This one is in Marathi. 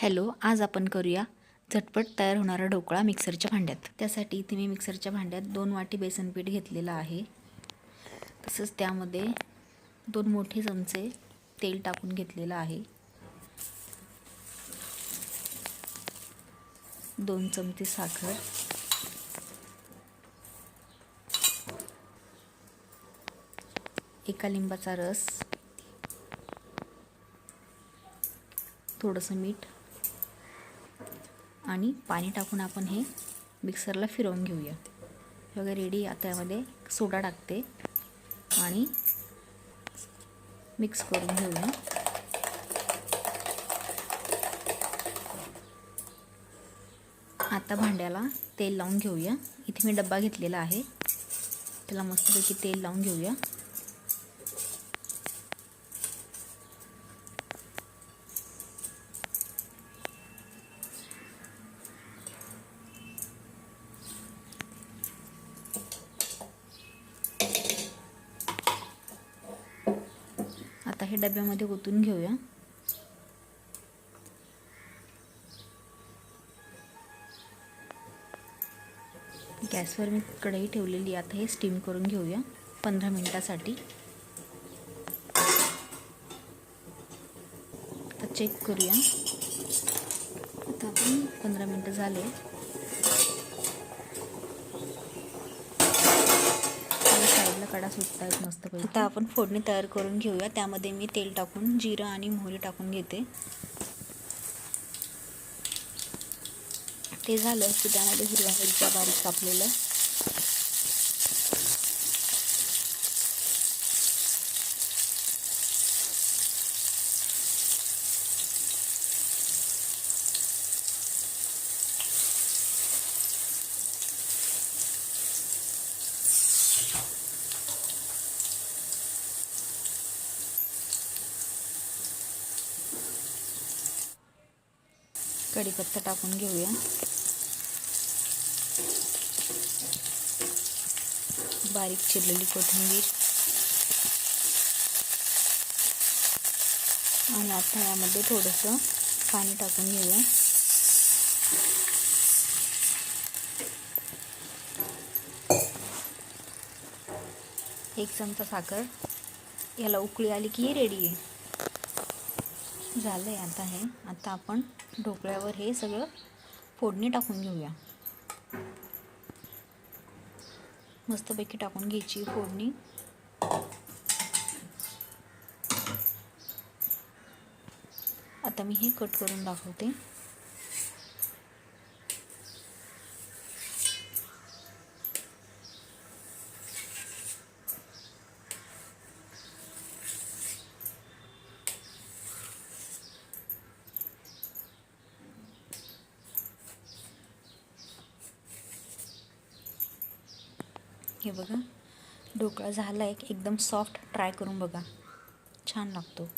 हॅलो, आज आपण करूया झटपट तयार होणारा ढोकळा मिक्सरच्या भांड्यात। त्यासाठी इथे मी मिक्सरच्या भांड्यात 2 वाटी बेसन पीठ घेतलेलं आहे। तसंच त्यामध्ये 2 मोठे चमचे तेल टाकून घेतलेलं आहे। 2 चमचे साखर, 1 लिंबाचा रस, थोडंसं मीठ आणि पाणी टाकून आपण हे मिक्सरला फिरवून घेऊया। वगैरे रेडी। आता यामध्ये सोडा टाकते आणि मिक्स करून घेऊया। आता भांड्याला तेल लावून घेऊया। इथे मी डब्बा घेतलेला आहे, त्याला मस्तपैकी तेल लावून घेऊया। आता हे डब्यामध्ये ओतून घेऊया। गॅसवर मी कढई ठेवलेली, आता हे स्टीम करून घेऊया 15 मिनिटासाठी। आता चेक करूया। आता आपण 15 मिनिटं झाले। साईडला कडा सुटतायत मस्तपैकी। आता आपण फोडणी तयार करून घेऊया। त्यामध्ये मी तेल टाकून जिरं आणि मोहरी टाकून घेते। ते झालं की त्यामध्ये हिरव्या मिरच्या बारीक कापलेलं, कढीपत्ता टाकून घेऊया। बारीक चिरलेली कोथिंबीर आणि आता यामध्ये थोडंसं पाणी टाकून घेऊया। एक चमचा साखर। याला उकळी आली की रेडी आहे। झालंय आता आपण ढोकळ्यावर हे सगळं फोडणी टाकून घेऊया। मस्तपैकी टाकून घ्यायची फोडणी। आता मी हे कट करून दाखवते। हे बघा, ढोकळा झाला एकदम सॉफ्ट। ट्राय करून बघा, छान लागतो।